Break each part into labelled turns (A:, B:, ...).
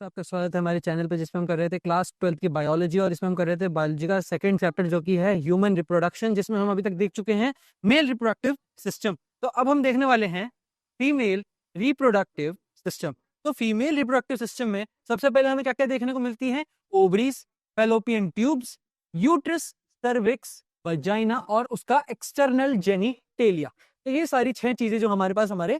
A: आपका स्वागत है हमारे चैनल पे, जिसमें हम कर रहे थे क्लास 12 की बायोलॉजी, और इसमें हम कर रहे थे बायोलॉजी का सेकंड चैप्टर जो कि है ह्यूमन रिप्रोडक्शन, जिसमें हम अभी तक देख चुके हैं मेल रिप्रोडक्टिव सिस्टम। तो अब हम देखने वाले हैं फीमेल रिप्रोडक्टिव सिस्टम। तो फीमेल रिप्रोडक्टिव सिस्टम में सबसे पहले हमें क्या क्या देखने को मिलती है? Ovaries, fallopian tubes, uterus, cervix, vagina और उसका एक्सटर्नल जेनिटेलिया। तो ये सारी 6 चीजें जो हमारे पास हमारे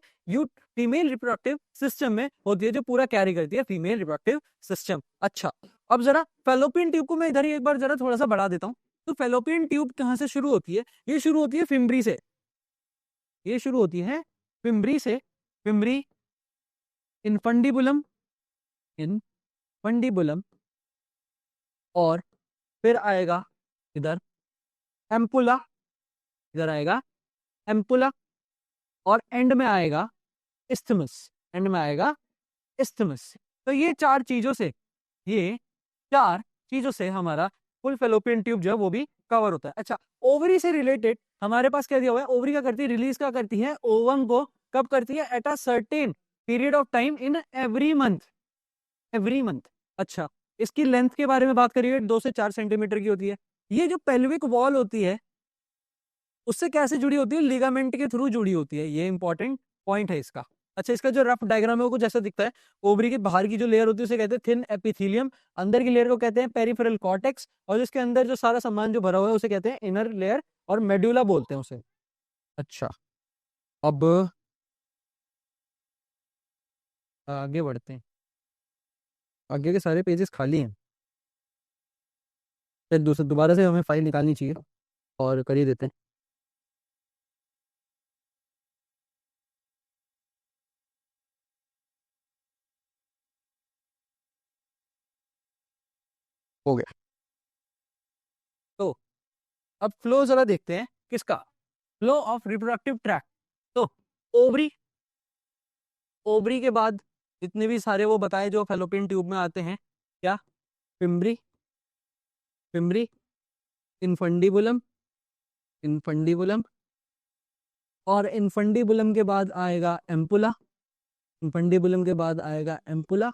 A: फीमेल रिप्रोडक्टिव सिस्टम में होती है, जो पूरा कैरी करती है फीमेल रिप्रोडक्टिव सिस्टम। अच्छा, अब जरा फैलोपियन ट्यूब को मैं इधर ही एक बार जरा थोड़ा सा बढ़ा देता हूँ। तो फैलोपियन ट्यूब कहाँ से शुरू होती है? ये शुरू होती है फिम्बरी से। ये शुरू होती है फिम्बरी से। फिम्बरी, इनफंडिबुलम, इनफंडिबुलम, और फिर आएगा इधर एम्पुला, इधर आएगा एम्पुला, और एंड में आएगा इस्थमस, एंड में आएगा इस्थमस। तो ये 4 चीजों से, ये 4 चीजों से हमारा फुल फेलोपियन ट्यूब जो है वो भी कवर होता है। अच्छा, ओवरी से रिलेटेड हमारे पास क्या दिया हुआ है? ओवरी क्या करती है? रिलीज क्या करती है? ओवम को कब करती है? At a certain period of time in every month, every month. अच्छा, इसकी लेंथ के बारे में बात करिए, 2 से 4 सेंटीमीटर की होती है। ये जो पेल्विक वॉल होती है उससे कैसे जुड़ी होती है? लिगामेंट के थ्रू जुड़ी होती है। ये इंपॉर्टेंट पॉइंट है इसका। अच्छा, इसका जो रफ डायग्राम है वो कुछ ऐसा दिखता है। ओवरी के बाहर की जो लेयर होती है उसे कहते हैं थिन एपिथेलियम, अंदर की लेयर को कहते हैं पेरिफेरल कॉर्टेक्स, और जिसके अंदर जो सारा सामान जो भरा हुआ है उसे कहते हैं इनर लेयर, और मेडुला बोलते हैं उसे। अच्छा, अब आगे बढ़ते हैं। आगे के सारे पेजेस खाली हैं, फिर दूसरे दोबारा से हमें फाइल निकालनी चाहिए, और कर ही देते हैं। हो गया। तो अब फ्लो जरा देखते हैं किसका? Flow of reproductive tract. तो ओवरी, ओवरी के बाद जितने भी सारे वो बताए जो फेलोपियन ट्यूब में आते हैं, क्या? फिम्बरी, फिम्बरी, इनफंडिबुलम, इनफंडिबुलम, और इनफंडिबुलम के बाद आएगा एम्पुला, इनफंडिबुलम के बाद आएगा एम्पुला,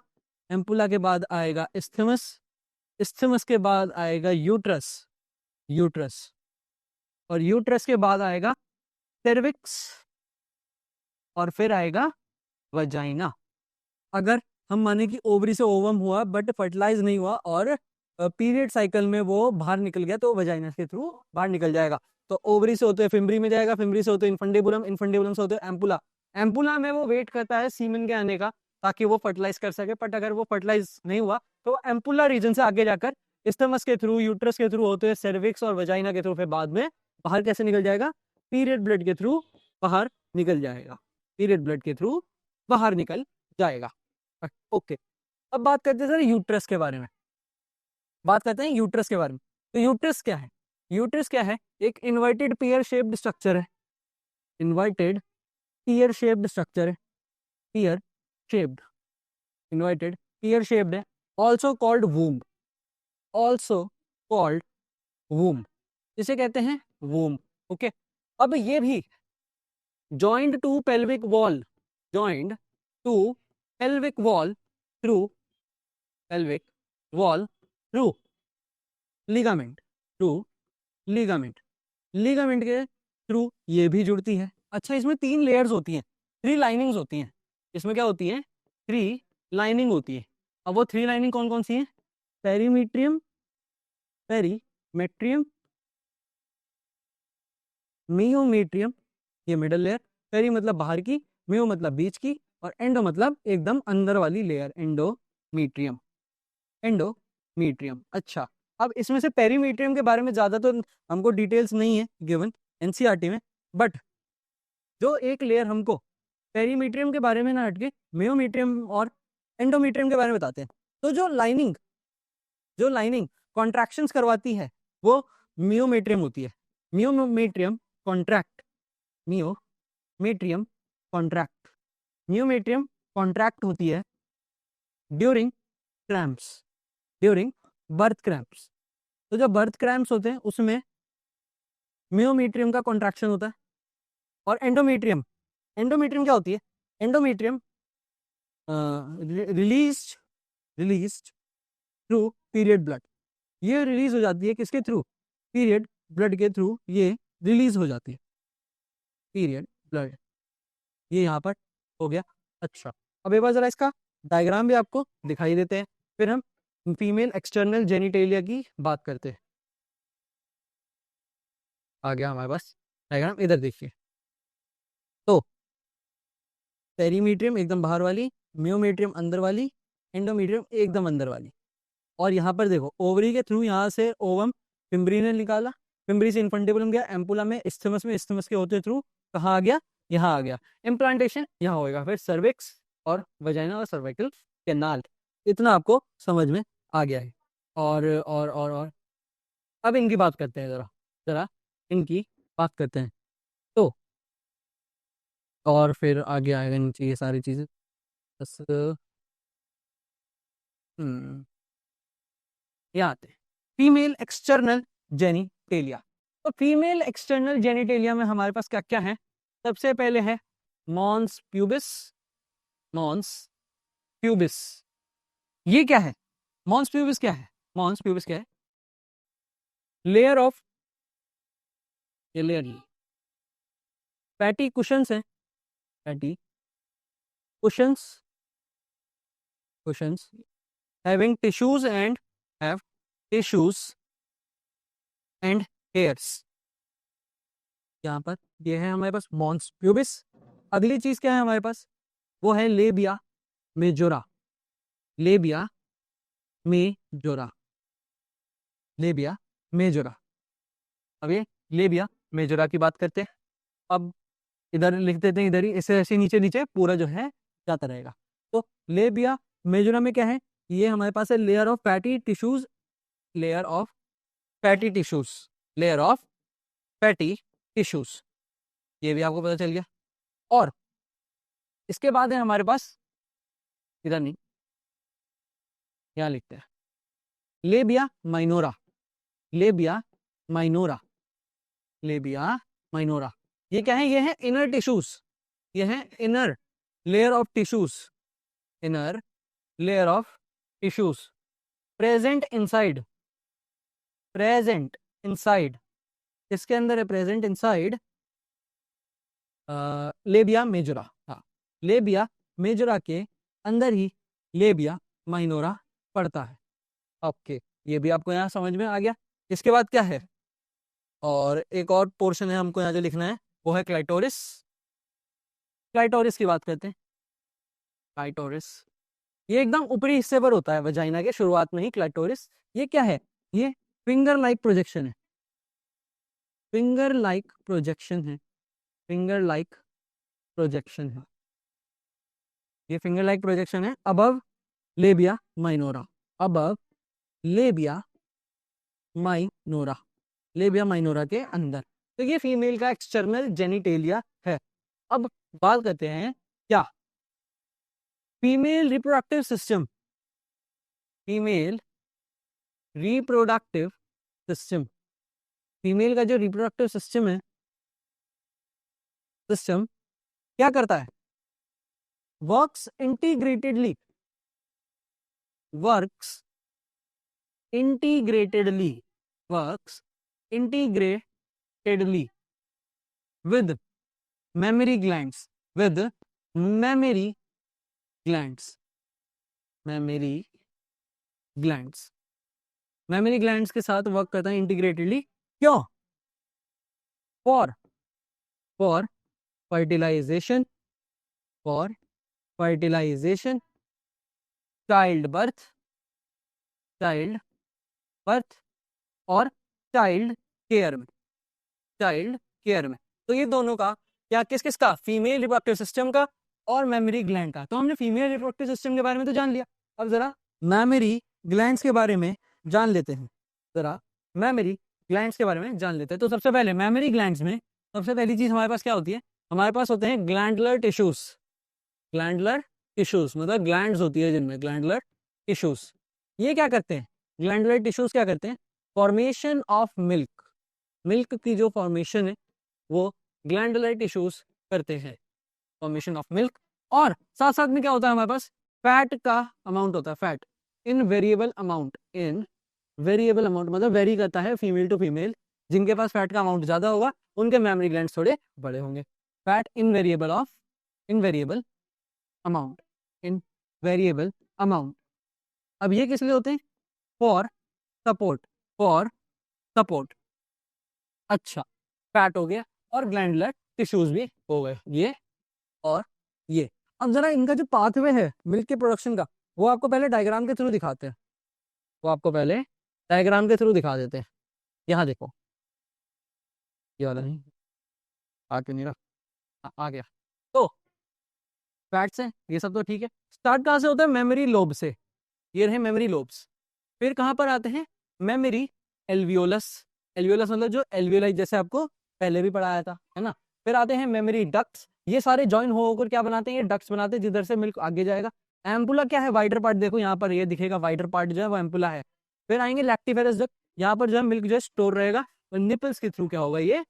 A: एम्पुला के बाद आएगा इस्थमस, इस्थमस के बाद आएगा यूट्रस, यूट्रस, और यूट्रस के बाद आएगा सर्विक्स, और फिर आएगा वजाइना। अगर हम माने कि ओवरी से ओवम हुआ बट फर्टिलाइज नहीं हुआ, और पीरियड साइकिल में वो बाहर निकल गया, तो वजाइना के थ्रू बाहर निकल जाएगा। तो ओवरी से होते हुए फिम्बरी में जाएगा, फिम्बरी से होते हुए इनफंडिबुलम, इनफंडिबुलम से होते हुए एम्पुला, एम्पुला में वो वेट करता है सीमेन के आने का ताकि वो फर्टिलाइज कर सके। बट अगर वो फर्टिलाइज नहीं हुआ तो एम्पुला रीजन से आगे जाकर स्टमस के थ्रू, यूट्रस के थ्रू होते हुए सर्विक्स और वजाइना के थ्रू, फिर बाद में बाहर कैसे निकल जाएगा? पीरियड ब्लड के थ्रू बाहर निकल जाएगा, पीरियड ब्लड के थ्रू बाहर निकल जाएगा। ओके, अब बात करते हैं सर यूट्रस के बारे में। बात करते हैं यूट्रस के बारे में। तो यूट्रस क्या है? यूट्रस क्या है? एक इन्वर्टेड पियर शेप्ड स्ट्रक्चर है, इन्वर्टेड पियर शेप्ड स्ट्रक्चर है, pear shaped, inverted pear shaped है। Also called womb, also called womb, इसे कहते हैं वूम। ओके, अब ये भी joint to pelvic wall, joint to pelvic wall through, pelvic wall through ligament, through ligament, ligament के through ये भी जुड़ती है। अच्छा, इसमें 3 लेयर्स होती हैं, 3 लाइनिंग्स होती हैं। इसमें क्या होती है? 3 लाइनिंग होती है। अब वो 3 लाइनिंग कौन कौन सी हैं? पेरीमीट्रियम, पेरीमेट्रियम, मियोमीट्रियम, ये मिडल लेयर। पेरी मतलब बाहर की, मियो मतलब बीच की, और एंडो मतलब एकदम अंदर वाली लेयर, एंडोमीट्रियम, एंडोमीट्रियम। अच्छा, अब इसमें से पेरीमीट्रियम के बारे में ज्यादा तो हमको डिटेल्स नहीं है गिवन एनसीईआरटी में, बट जो एक लेयर हमको पेरीमीट्रियम के बारे में ना हटके मियोमीट्रियम और एंडोमीट्रियम के बारे में बताते हैं। तो जो लाइनिंग कॉन्ट्रैक्शंस करवाती है वो मियोमेट्रियम होती है। मियोमेट्रियम कॉन्ट्रैक्ट, मियोमेट्रियम कॉन्ट्रैक्ट, मियोमेट्रियम कॉन्ट्रैक्ट होती है during cramps, during birth cramps. तो जब बर्थ क्रैम्प्स होते हैं उसमें मियोमेट्रियम का कॉन्ट्रैक्शन होता है। और एंडोमेट्रियम, एंडोमेट्रियम क्या होती है? Endometrium release release through period blood. ये रिलीज हो जाती है किसके थ्रू? पीरियड ब्लड के थ्रू ये रिलीज हो जाती है, पीरियड ब्लड। ये यहाँ पर हो गया। अच्छा, अब एक बार जरा इसका डायग्राम भी आपको दिखाई देते हैं, फिर हम फीमेल एक्सटर्नल जेनिटेलिया की बात करते हैं। आ गया हमारे पास डायग्राम, इधर देखिए। तो पेरीमीट्रियम एकदम बाहर वाली, म्योमेट्रियम अंदर वाली, एंडोमेट्रियम एकदम अंदर वाली। और यहाँ पर देखो ओवरी के थ्रू यहाँ से ओवम पिम्बरी ने निकाला, पिम्बरी से इन्फेंटिबुलम गया, एम्पुला में इस्थमस के होते थ्रू कहाँ आ गया? यहाँ आ गया। इम्प्लांटेशन यहाँ होएगा, फिर सर्विक्स और वजाइना और सर्वाइकल कैनाल। इतना आपको समझ में आ गया है। और अब इनकी बात करते हैं, जरा जरा इनकी बात करते हैं। तो और फिर आगे आएगा नीचे ये सारी चीज़ें बस। ये आते हैं फीमेल एक्सटर्नल जेनिटेलिया। तो फीमेल एक्सटर्नल जेनिटेलिया में हमारे पास क्या क्या है? सबसे पहले है मॉन्स प्यूबिस। मॉन्स प्यूबिस ये क्या है? मॉन्स प्यूबिस क्या है? मॉन्स प्यूबिस क्या है? लेयर ऑफ, ये लेयर फैटी कुशंस है, fatty cushions, cushions having tissues and have tissues and hairs. यहाँ पर ये है हमारे पास मॉन्स प्यूबिस। अगली चीज क्या है हमारे पास? वो है labia majora. Labia majora, labia majora. अब ये लेबिया मेजोरा की बात करते हैं। अब इधर लिख देते हैं, इधर ही ऐसे ऐसे नीचे नीचे पूरा जो है जाता रहेगा। तो लेबिया मेजोरा में क्या है? ये हमारे पास है layer of fatty tissues, layer of fatty tissues, layer of fatty tissues. ये भी आपको पता चल गया। और इसके बाद है हमारे पास, इधर नहीं, यहाँ लिखते हैं labia minora. Labia minora, labia minora. ये क्या है? ये है इनर टिश्यूज, ये है inner layer of tissues, inner layer of tissues present inside, present inside. इसके अंदर है प्रेजेंट इनसाइड लेबिया मेजोरा। हाँ, लेबिया मेजोरा के अंदर ही लेबिया माइनोरा पड़ता है। ओके, ये भी आपको यहाँ समझ में आ गया। इसके बाद क्या है? और एक और पोर्शन है हमको यहाँ जो लिखना है, वो है क्लाइटोरिस। क्लाइटोरिस की बात करते हैं। क्लाइटोरिस ये एकदम ऊपरी हिस्से पर होता है वजाइना के, शुरुआत में ही क्लाइटोरिस। ये क्या है? ये फिंगर लाइक प्रोजेक्शन है, फिंगर लाइक प्रोजेक्शन है, फिंगर लाइक प्रोजेक्शन है। ये फिंगर लाइक प्रोजेक्शन है above labia minora, above labia minora, labia minora के अंदर। तो ये फीमेल का एक्सटर्नल जेनिटेलिया है। अब बात करते हैं क्या female reproductive system, female reproductive system, female का जो रिप्रोडक्टिव सिस्टम है, सिस्टम क्या करता है? Works integratedly, works integratedly, works integratedly with mammary glands, with mammary glands, mammary glands, mammary glands के साथ वर्क करता है इंटीग्रेटेडली। क्यों? For, for fertilisation, for fertilisation, child birth, child birth और चाइल्ड केयर में, चाइल्ड केयर में। तो ये दोनों का क्या, किस किस का? फीमेल रिप्रोडक्टिव सिस्टम का और मेमोरी ग्लैंड का। तो हमने फीमेल रिप्रोडक्टिव सिस्टम के बारे में तो जान लिया, अब जरा मेमोरी ग्लैंड्स के बारे में जान लेते हैं, जरा मेमोरी ग्लैंड्स के बारे में जान लेते हैं। तो सबसे पहले मेमोरी ग्लैंड्स में सबसे पहली चीज हमारे पास क्या होती है? हमारे पास होते हैं ग्लैंडुलर टिश्यूज, ग्लैंडुलर टिश्यूज मतलब ग्लैंड्स होती है जिनमें, ग्लैंडुलर टिश्यूज। ये क्या करते हैं? ग्लैंडुलर टिश्यूज क्या करते हैं? फॉर्मेशन ऑफ मिल्क, मिल्क की जो फॉर्मेशन है वो ग्लैंडुलर टिश्यूज करते हैं, फॉर्मेशन ऑफ मिल्क। और साथ साथ में क्या होता है हमारे पास? फैट का अमाउंट होता है, फैट, इन वेरिएबल अमाउंट, इन वेरिएबल अमाउंट मतलब वेरी करता है फीमेल टू फीमेल, जिनके पास फैट का अमाउंट ज्यादा होगा उनके मेमोरी ग्लैंड्स थोड़े बड़े होंगे। Fat in variable of, in variable amount, in variable amount. अब ये किस लिए होते हैं? For support, for support. अच्छा, फैट हो गया और ग्लैंडुलर टिश्यूज भी हो गए, ये और ये। अब जरा इनका जो पाथवे है मिल्क के प्रोडक्शन का, वो आपको पहले डायग्राम के थ्रू दिखाते हैं, वो आपको पहले डायग्राम के थ्रू दिखा देते हैं। यहाँ देखो, ये वाला नहीं, आ क्यों नहीं रहा, आ गया। तो फैट्स हैं, ये सब तो ठीक है। स्टार्ट कहाँ से होता है? मेमोरी लोब से, ये रहे मेमोरी लोब्स। फिर कहाँ पर आते हैं? मेमोरी एल्वियोलस, एल्वियोलस मतलब जो एल्वियोलाई, जैसे आपको पहले भी पढ़ाया था, है ना। फिर आते हैं मेमोरी डक्ट्स, ये सारे जॉइन होकर क्या बनाते हैं? ये डक्ट्स बनाते हैं जिधर से मिल्क आगे जाएगा। एम्पुला क्या है? वाइडर पार्ट, देखो यहाँ पर ये दिखेगा, वाइडर पार्ट जो है वो एम्पुला है। फिर आएंगे लैक्टिफेरस डक्ट, यहाँ पर जो है मिल्क जो है स्टोर रहेगा, और निपल्स के थ्रू क्या होगा? ये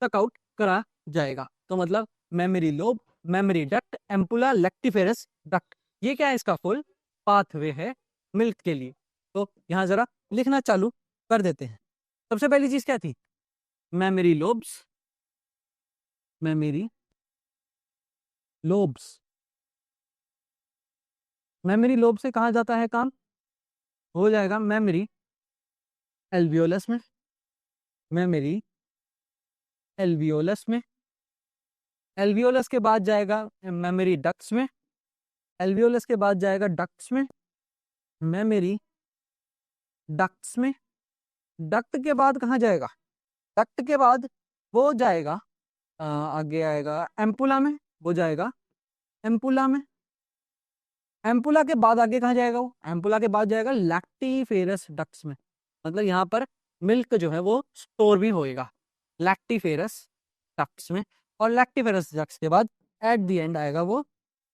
A: सक आउट करा जाएगा। तो मतलब memory lobe, memory duct, ampulla, lactiferous duct, ये क्या है? इसका फुल पाथवे है मिल्क के लिए। तो यहाँ जरा लिखना चालू कर देते हैं। सबसे पहली चीज क्या थी? Memory lobes, memory lobes. Memory lobe से कहाँ जाता है काम? हो जाएगा मेमोरी एल्वियोलस में, मेमोरी एल्वियोलस में, एल्वियोलस के बाद जाएगा मेमोरी डक्ट्स में, एल्वियोलस के बाद जाएगा डक्ट्स में, मेमोरी डक्ट्स में, डक्ट के बाद कहाँ जाएगा? डक्ट के बाद वो जाएगा आगे आएगा एम्पुला में, वो जाएगा एम्पुला में। एम्पुला के बाद आगे कहाँ जाएगा? वो एम्पुला के बाद जाएगा लैक्टिफेरस डक्ट्स में, मतलब यहाँ पर मिल्क जो है वो स्टोर भी होएगा लैक्टिफेरस डक्ट्स में। और लैक्टिफेरस डक्ट्स के बाद एट द एंड आएगा वो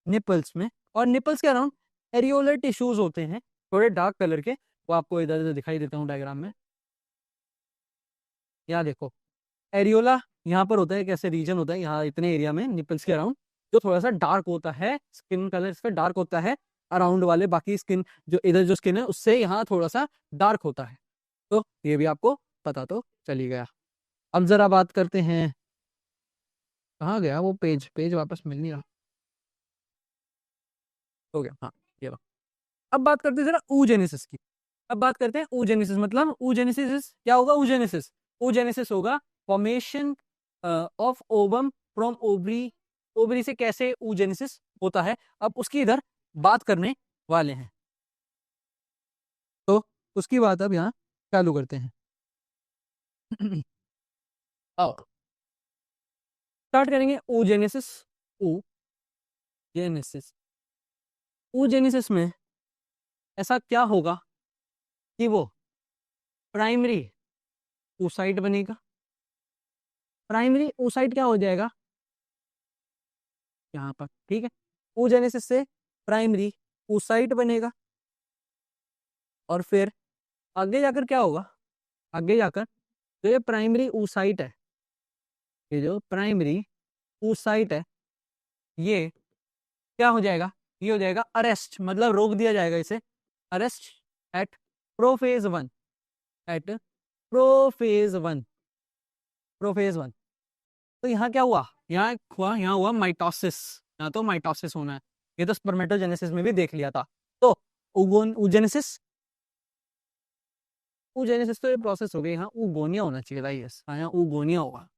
A: निपल्स में। और निपल्स के अराउंड एरियोलर टिश्यूज होते हैं थोड़े डार्क कलर के, वो आपको इधर उधर दिखाई देता हूँ डायग्राम में। यहाँ देखो, एरियोला यहाँ पर होता है, कैसे रीजन होता है यहाँ इतने एरिया में निपल्स के अराउंड, जो थोड़ा सा डार्क होता है, स्किन कलर इसका डार्क होता है अराउंड वाले, बाकी स्किन जो इधर जो स्किन है उससे यहाँ थोड़ा सा डार्क होता है। तो ये भी आपको पता तो चली गया। अब जरा बात करते हैं, कहाँ गया वो पेज, पेज वापस मिल नहीं रहा, हो गया, हाँ ये रहा। अब बात करते हैं जरा oogenesis की। अब बात करते हैं oogenesis, मतलब oogenesis क्या होगा? oogenesis, oogenesis होगा formation of ovum from ovary, ovary से कैसे oogenesis होता है, अब उसकी इधर बात करने वाले हैं। तो उसकी बात अब यहाँ चालू करते हैं। आओ स्टार्ट करेंगे oogenesis, oogenesis, oogenesis में ऐसा क्या होगा कि वो प्राइमरी oocyte बनेगा। प्राइमरी oocyte क्या हो जाएगा? यहाँ पर ठीक है, oogenesis से प्राइमरी oocyte बनेगा। और फिर आगे जाकर क्या होगा? आगे जाकर जो ये प्राइमरी oocyte है, ये जो प्राइमरी oocyte है, ये क्या हो जाएगा? ये हो जाएगा अरेस्ट, मतलब रोक दिया जाएगा इसे, arrest at prophase one, at prophase one, prophase one. तो यहाँ क्या हुआ? यहाँ हुआ माइटोसिस, यहाँ तो माइटोसिस होना है, ये तो स्पर्मेटोजेनेसिस में भी देख लिया था। तो oogenesis, oogenesis तो ये प्रोसेस हो गई, यहाँ oogonia होना चाहिए था, यस हाँ यहाँ oogonia होगा,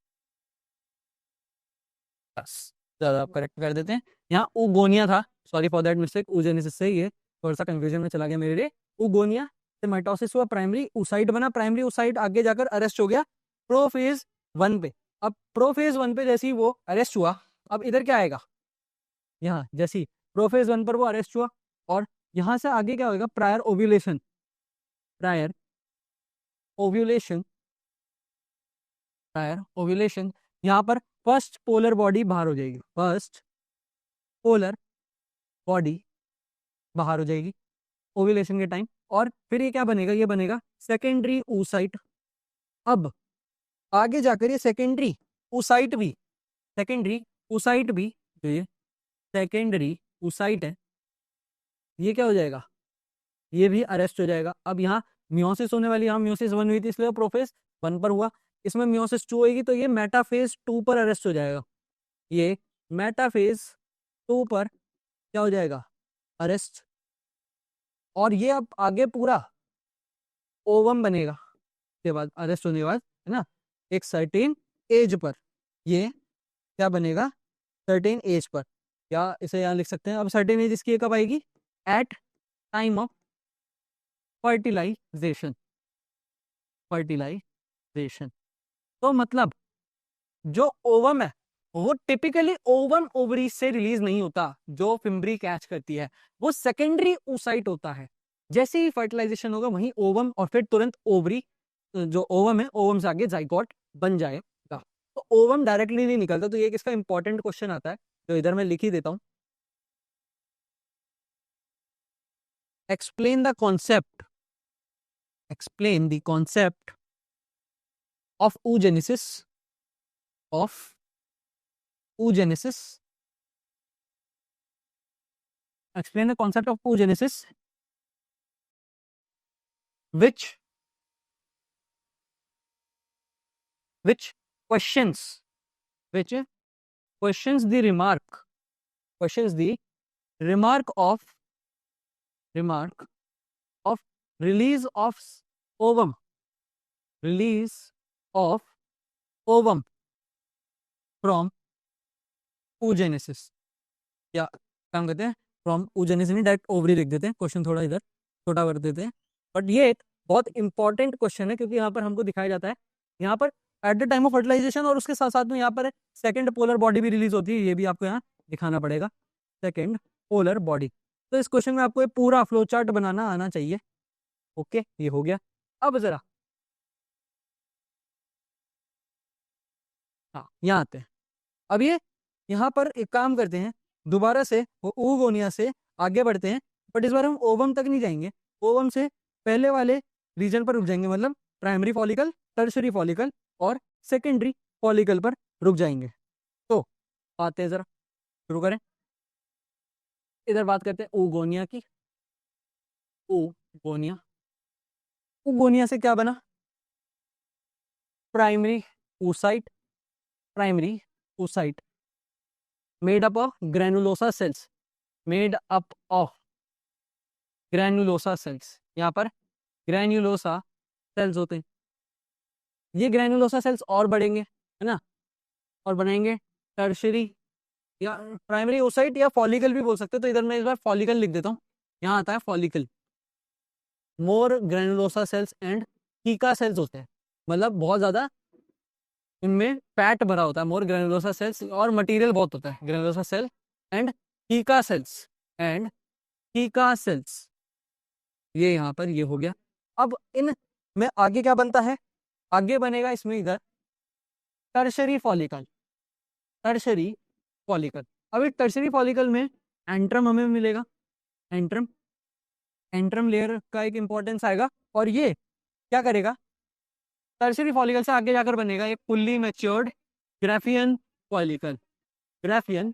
A: बस ज़्यादा आप करेक्ट कर देते हैं, यहाँ oogonia था, sorry for that mistake, oogenesis से ये थोड़ा सा कंफ्यूजन में चला गया मेरे लिए। oogonia से माइटोसिस हुआ, प्राइमरी oocyte बना, प्राइमरी oocyte आगे जाकर अरेस्ट हो गया प्रोफेज वन पे। अब प्रोफेज वन पे जैसे ही वो अरेस्ट हुआ, अब इधर क्या आएगा? यहाँ जैसे ही प्रोफेज वन पर वो अरेस्ट हुआ, और यहाँ से आगे क्या होगा? Prior ovulation, prior ovulation, prior ovulation, यहाँ पर फर्स्ट पोलर बॉडी बाहर हो जाएगी, फर्स्ट पोलर बॉडी बाहर हो जाएगी ओव्यूलेशन के टाइम। और फिर ये क्या बनेगा? ये बनेगा सेकेंडरी oocyte। अब आगे जाकर ये सेकेंडरी oocyte भी, सेकेंडरी oocyte भी, जो ये सेकेंडरी oocyte है, ये क्या हो जाएगा? ये भी अरेस्ट हो जाएगा। अब यहाँ मियोसिस होने वाली, यहाँ मियोसिस 1 हुई थी इसलिए प्रोफेज 1 पर हुआ, इसमें मियोसिस 2 होगी तो ये मेटाफेज 2 पर अरेस्ट हो जाएगा। ये मेटाफेज 2 पर क्या हो जाएगा, अरेस्ट। और ये अब आगे पूरा ओवम बनेगा के बाद, अरेस्ट होने के बाद, है ना, एक सर्टेन एज पर ये क्या बनेगा, सर्टेन एज पर, क्या इसे यहाँ लिख सकते हैं। अब सर्टेन एज इसकी कब आएगी, at time of fertilization. Fertilization तो मतलब जो ओवम है वो टिपिकली ओवम ओवरी से रिलीज नहीं होता, जो फिम्बरी कैच करती है वो सेकेंडरी oocyte होता है। जैसे ही फर्टिलाइजेशन होगा वहीं ओवम और फिर तुरंत ओवरी, जो ओवम है ओवम से आगे जाइगोट बन जाएगा। तो ओवम डायरेक्टली नहीं निकलता, तो ये किसका इंपॉर्टेंट क्वेश्चन आता है, तो इधर मैं लिख ही देता हूं। Explain the concept, explain the concept of oogenesis, of oogenesis, explain the concept of oogenesis which questions, which questions the remark, questions the remark of release of ovum, release of ovum from oogenesis। क्या काम करते हैं, from oogenesis नहीं, direct ovary लिख देते हैं, question थोड़ा इधर छोटा कर देते हैं। बट ये एक बहुत इंपॉर्टेंट क्वेश्चन है क्योंकि यहाँ पर हमको दिखाया जाता है, यहाँ पर at the time of fertilization, और उसके साथ साथ में यहाँ पर सेकंड पोलर बॉडी भी रिलीज होती है, ये भी आपको यहाँ दिखाना पड़ेगा, सेकंड पोलर बॉडी। तो इस क्वेश्चन में आपको ये पूरा फ्लो चार्ट बनाना आना चाहिए। ओके, ये हो गया। अब जरा हाँ यहाँ आते हैं। अब ये यहाँ पर एक काम करते हैं, दोबारा से वो oogonia से आगे बढ़ते हैं, बट इस बार हम ओवम तक नहीं जाएंगे, ओवम से पहले वाले रीजन पर रुक जाएंगे, मतलब प्राइमरी फॉलिकल, टर्शरी फॉलिकल और सेकेंडरी फॉलिकल पर रुक जाएंगे। तो आते हैं जरा, शुरू करें। इधर बात करते हैं oogonia की। oogonia, oogonia से क्या बना, primary oocyte, primary oocyte made up of granulosa cells, made up of granulosa cells। यहाँ पर granulosa cells होते हैं, ये granulosa cells और बढ़ेंगे, है ना, और बनाएंगे टर्शरी या प्राइमरी oocyte या फॉलिकल भी बोल सकते हैं। तो इधर मैं इस बार फॉलिकल लिख देता हूँ, यहाँ आता है follicle. More granulosa cells and theca cells होते हैं, मतलब बहुत ज्यादा इनमें फैट भरा होता है, मोर ग्रेनुलोसा सेल्स, और मटेरियल बहुत होता है, granulosa cell and theca cells, and theca cells, ये यहाँ पर ये हो गया। अब इन में आगे क्या बनता है, आगे बनेगा इसमें इधर टर्शरी फॉलिकल, टर्शरी फॉलिकल। अब इस टर्शरी फॉलिकल में एंट्रम हमें मिलेगा, एंट्रम, एंट्रम लेयर का एक इंपॉर्टेंस आएगा, और ये क्या करेगा, टर्शरी फॉलिकल से आगे जाकर बनेगा एक fully matured Graafian follicle, Graafian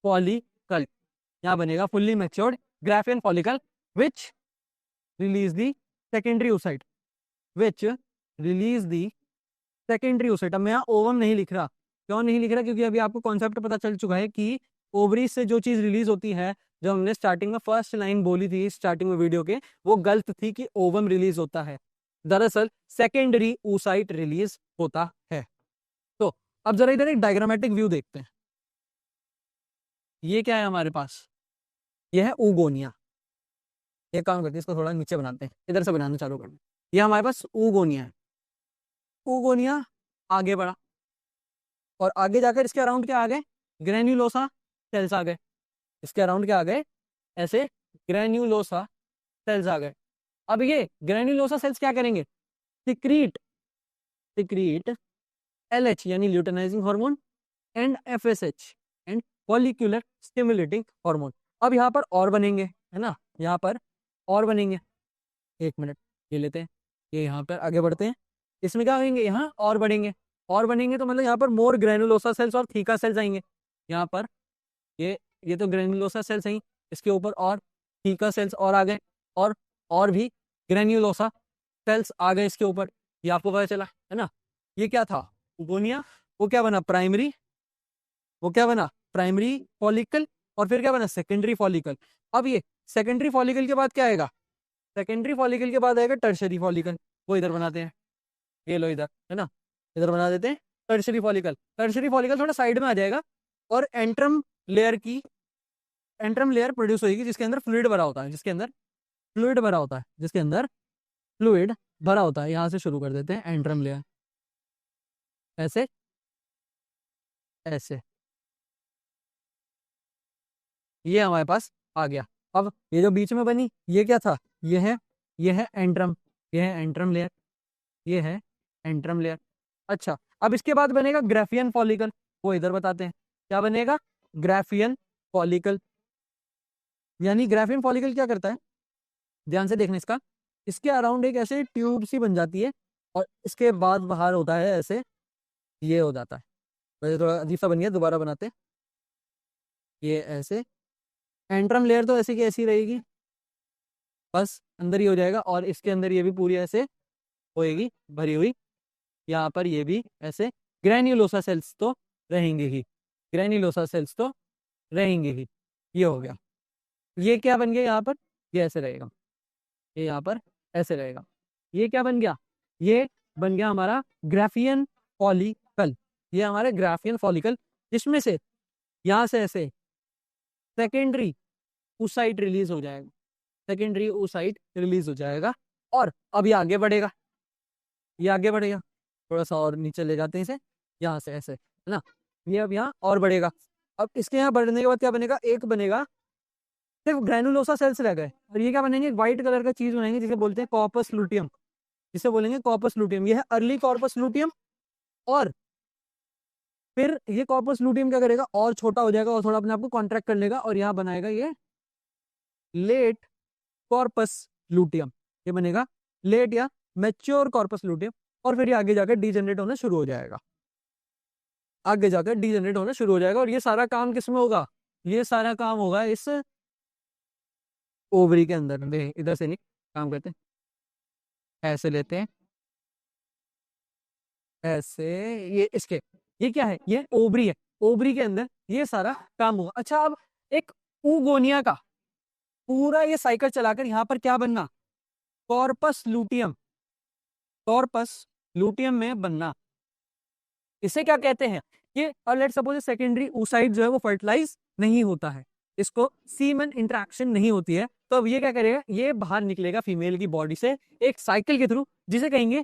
A: follicle, यहाँ बनेगा फुल्ली मैच्योर्ड ग्राफियन फॉलिकल विच रिलीज दी सेकेंडरी oocyte, विच रिलीज दी सेकेंडरी oocyte। अब मैं यहाँ ओवम नहीं लिख रहा, क्यों नहीं लिख रहा, क्योंकि अभी आपको कॉन्सेप्ट पता चल चुका है कि ओवरी से जो चीज रिलीज होती है, जो हमने स्टार्टिंग में फर्स्ट लाइन बोली थी स्टार्टिंग में वीडियो के, वो गलत थी कि ओवम रिलीज होता है, दरअसल सेकेंडरी oocyte रिलीज होता है। तो अब जरा इधर एक डायग्रामेटिक व्यू देखते हैं। ये क्या है हमारे पास, ये है oogonia। ये काम करते हैं, इसको थोड़ा नीचे बनाते हैं, इधर से बनाना चालू करते हैं। ये हमारे पास oogonia है, oogonia आगे बढ़ा, और आगे जाकर इसके अराउंड क्या आ गए, ग्रेन्युलोसा सेल्स आ गए, इसके अराउंड क्या आ गए, ऐसे ग्रेन्युलोसा सेल्स आ गए। अब ये ग्रेन्युलोसा सेल्स क्या करेंगे, सिक्रीट, सिक्रीट LH यानी luteinising hormone and FSH and follicular stimulating hormone. अब यहाँ पर और बनेंगे, है ना, यहाँ पर और बनेंगे, एक मिनट ये लेते हैं, ये यहाँ पर आगे बढ़ते हैं, इसमें क्या होंगे, यहाँ और बढ़ेंगे, और बनेंगे तो मतलब यहाँ पर मोर ग्रेनुलोसा सेल्स और थीका सेल्स आएंगे। यहाँ पर ये तो ग्रेनुलोसा सेल्स हैं, इसके ऊपर और थीका सेल्स और आ गए, और और भी ग्रेन्युलोसा सेल्स आ गए इसके ऊपर, ये आपको पता चला है ना। ये क्या था, उगोनिया, वो क्या बना प्राइमरी, वो क्या बना प्राइमरी फॉलिकल, और फिर क्या बना सेकेंडरी फॉलिकल। अब ये सेकेंडरी फॉलिकल के बाद क्या आएगा, सेकेंडरी फॉलिकल के बाद आएगा टर्शरी फॉलिकल, वो इधर बनाते हैं, ये लो इधर है ना, इधर बना देते हैं टर्शरी फॉलिकल। टर्शरी फॉलिकल थोड़ा साइड में आ जाएगा और एंट्रम लेयर की, एंट्रम लेयर प्रोड्यूस होगी जिसके अंदर फ्लूइड भरा होता है, जिसके अंदर फ्लूइड भरा होता है, जिसके अंदर फ्लूइड भरा होता है। यहाँ से शुरू कर देते हैं एंट्रम लेयर, ऐसे ऐसे, ये हमारे पास आ गया। अब ये जो बीच में बनी ये क्या था, ये है एंट्रम, ये है एंट्रम लेयर, ये है एंट्रम लेयर। अच्छा, अब इसके बाद बनेगा ग्राफियन फॉलिकल, वो इधर बताते हैं क्या बनेगा, ग्राफियन फॉलिकल। यानी ग्राफियन फॉलिकल क्या करता है, ध्यान से देखना इसका, इसके अराउंड एक ऐसे ट्यूब सी बन जाती है और इसके बाद बाहर होता है ऐसे, ये हो जाता है, वैसे थोड़ा अजीब सा बन गया, दोबारा बनाते हैं, ये ऐसे। एंट्रम लेयर तो ऐसी की ऐसी रहेगी, बस अंदर ही हो जाएगा, और इसके अंदर ये भी पूरी ऐसे होएगी भरी हुई, यहाँ पर ये भी ऐसे। ग्रैन्युलोसा सेल्स तो रहेंगे ही, ग्रैन्युलोसा सेल्स तो रहेंगे ही। ये हो गया, ये क्या बन गया यहाँ पर, ये ऐसे रहेगा, ये यहाँ पर ऐसे रहेगा। ये क्या बन गया, ये बन गया हमारा ग्राफियन फॉलिकल, ये हमारे ग्राफियन फॉलिकल, जिसमें से यहाँ से ऐसे सेकेंडरी oocyte रिलीज हो जाएगा, सेकेंडरी oocyte रिलीज हो जाएगा। और अब ये आगे बढ़ेगा, ये आगे बढ़ेगा, थोड़ा सा और नीचे ले जाते हैं इसे, यहाँ से ऐसे है ना, ये अब यहाँ और बढ़ेगा। अब इसके यहाँ बढ़ने के बाद क्या बनेगा, एक बनेगा, सिर्फ ग्रैनुलोसा सेल्स रह गए, और ये क्या बनेंगे, व्हाइट कलर का चीज बनाएंगे जिसे बोलते हैं कॉर्पस लूटियम, जिसे बोलेंगे कॉर्पस लूटियम। ये है अर्ली कॉर्पस लूटियम, और फिर ये कॉर्पस लूटियम क्या करेगा, और छोटा हो जाएगा और थोड़ा अपने आप को कॉन्ट्रैक्ट कर लेगा, और यहाँ बनाएगा ये लेट कॉर्पस लूटियम, ये बनेगा लेट या मैच्योर कॉर्पस लूटियम। और फिर ये आगे जाकर डीजेनरेट होना शुरू हो जाएगा, आगे जाकर डीजेनरेट होना शुरू हो जाएगा। और ये सारा काम किसमें होगा, ये सारा काम होगा इस ओवरी के अंदर। इधर से नहीं काम करते, ऐसे लेते हैं ऐसे, ये इसके, ये क्या है, ये ओवरी है, ओवरी के अंदर ये सारा काम होगा। अच्छा, अब एक ऊगोनिया का पूरा ये साइकिल चलाकर यहाँ पर क्या बनना, कॉर्पस लूटियम, कॉर्पस लूटियम में बनना, इसे क्या कहते हैं, ये और लेट्स सपोज सेकेंडरी oocyte जो है वो फर्टिलाइज नहीं होता है, इसको सीमन इंटरेक्शन नहीं होती है, तो अब ये क्या करेगा, ये बाहर निकलेगा फीमेल की बॉडी से एक साइकिल के थ्रू, जिसे कहेंगे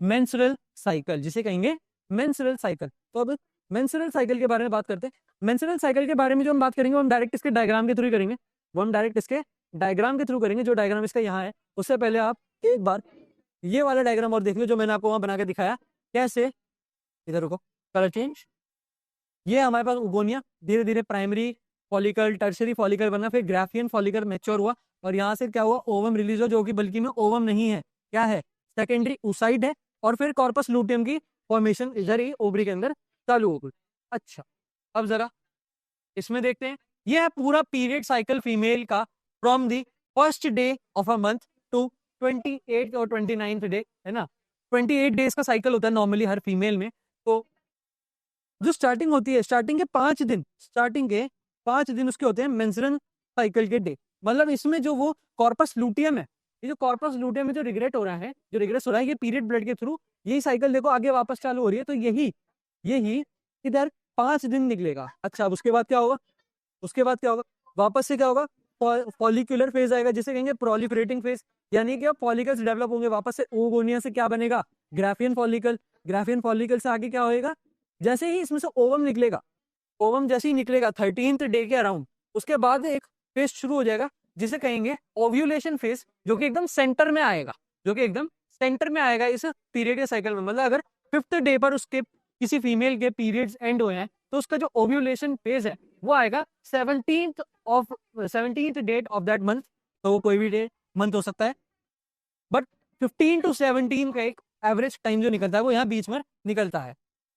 A: मेंस्ट्रुअल साइकिल, जिसे कहेंगे मेंस्ट्रुअल साइकिल। तो अब मेंस्ट्रुअल साइकिल के बारे में बात करते हैं। मेंस्ट्रुअल साइकिल के बारे में जो हम बात करेंगे वो हम डायरेक्ट इसके डायग्राम के थ्रू ही करेंगे, वो हम डायरेक्ट इसके डायग्राम के थ्रू करेंगे। जो डायग्राम इसका यहाँ है, उससे पहले आप एक बार ये वाला डायग्राम और देख लो जो मैंने आपको वहां बना के दिखाया। कैसे, इधर रुको, कलर चेंज, ये हमारे पास उगोनिया धीरे धीरे प्राइमरी फॉलिकल, टर्शरी फॉलिकल बना, फिर ग्राफियन फॉलिकल मैच्योर हुआ, और यहाँ से क्या हुआ, ओवम रिलीज हुआ, जो कि बल्कि में ओवम नहीं है, क्या है, सेकेंडरी oocyte है। और फिर कॉर्पस लूटियम की फॉर्मेशन इधर ही ओवरी के अंदर चालू हो गई। अच्छा, अब जरा इसमें देखते हैं, यह है पूरा पीरियड साइकिल फीमेल का, from the first day of a month to 28 और 29th डे, है ना। 28 डेज का साइकिल होता है नॉर्मली हर फीमेल में। तो जो स्टार्टिंग होती है, स्टार्टिंग के 5 दिन, स्टार्टिंग के 5 दिन उसके होते हैं मेंस्ट्रुअल साइकिल के डे। मतलब इसमें जो वो कॉर्पस लूटियम है, ये जो कॉर्पस लूटियम में जो रिग्रेट हो रहा है, जो रिग्रेस हो रहा है, ये पीरियड ब्लड के थ्रू यही साइकिल देखो आगे वापस चालू हो रही है। तो यही यही इधर 5 दिन निकलेगा। अच्छा, अब उसके बाद क्या होगा, उसके बाद क्या होगा, वापस से क्या होगा, फॉलिकुलर फेज आएगा, जिसे कहेंगे प्रोलिफरेटिंग फेज, यानी कि फॉलिकल्स डेवलप होंगे वापस से। ओगोनिया से क्या बनेगा, ग्राफियन फॉलिकल, ग्राफियन फॉलिकल से आगे क्या होएगा, जैसे ही इसमें से ओवम निकलेगा, ओवम जैसे ही निकलेगा 13th डे के अराउंड, उसके बाद एक फेज शुरू हो जाएगा जिसे कहेंगे ओव्यूलेशन फेज, जो कि एकदम सेंटर में आएगा, जो कि एकदम सेंटर में आएगा इस पीरियड के साइकिल में। मतलब अगर 5th डे पर उसके किसी फीमेल के पीरियड्स एंड हुए हैं, तो उसका जो ओव्यूलेशन फेज है वो आएगा 17th date of that month. तो वो कोई भी डे मंथ हो सकता है, बट 15 to 17 का एक एवरेज टाइम जो निकलता है वो यहाँ बीच में निकलता है।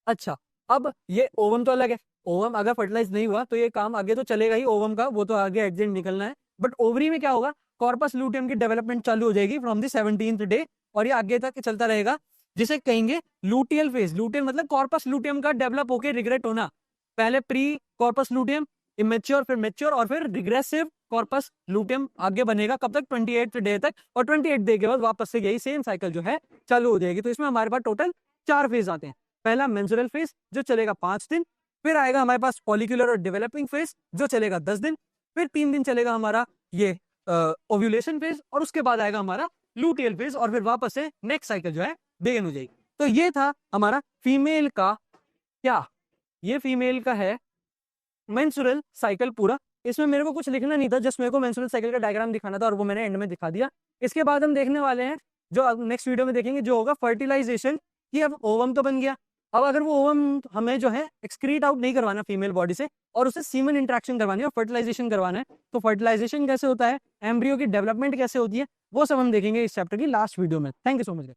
A: अच्छा, अब ये ओवम तो अलग है, ओवम अगर फर्टिलाइज नहीं हुआ तो ये काम आगे तो चलेगा ही ओवम का, वो तो आगे एग्जिट निकलना है। बट ओवरी में क्या होगा, कॉर्पस लूटियम की डेवलपमेंट चालू हो जाएगी फ्रॉम द 17th डे, और ये आगे तक चलता रहेगा, जिसे कहेंगे लूटियल फेज। लूटियल मतलब कॉर्पस लूटियम का डेवलप होकर रिग्रेट होना। पहले प्री कॉर्पस लूटियम, इमेच्योर, फिर मेच्योर, और फिर रिग्रेसिव कॉर्पस लूटियम आगे बनेगा। कब तक? 28th डे तक, और 28 डे के बाद वापस से यही सेम साइकिल जो है चालू हो जाएगी। तो इसमें हमारे पास टोटल 4 फेज आते हैं। पहला मेंस्ट्रुअल फेज जो चलेगा 5 दिन, फिर आएगा हमारे पास फॉलिकुलर और डेवलपिंग फेज जो चलेगा 10 दिन, फिर 3 दिन चलेगा हमारा ये ओव्यूलेशन फेज, और उसके बाद आएगा हमारा लूटियल फेज, और फिर वापस से नेक्स्ट साइकिल जो है बिगिन हो जाएगी। तो ये था हमारा फीमेल का क्या, ये फीमेल का है मेंस्ट्रुअल साइकिल पूरा। इसमें मेरे को कुछ लिखना नहीं था, जस्ट मेरे को मेंस्ट्रुअल साइकिल का डायग्राम दिखाना था, और वो मैंने एंड में दिखा दिया। इसके बाद हम देखने वाले हैं, जो नेक्स्ट वीडियो में देखेंगे, जो होगा फर्टिलाइजेशन की। अब ओवम तो बन गया, अब अगर वो ओवम हमें जो है एक्सक्रीट आउट नहीं करवाना फीमेल बॉडी से, और उसे सीमन इंट्रैक्शन करवानी है और फर्टिलाइजेशन करवाना है, तो फर्टिलाइजेशन कैसे होता है, एम्ब्रियो की डेवलपमेंट कैसे होती है, वो सब हम देखेंगे इस चैप्टर की लास्ट वीडियो में। Thank you so much.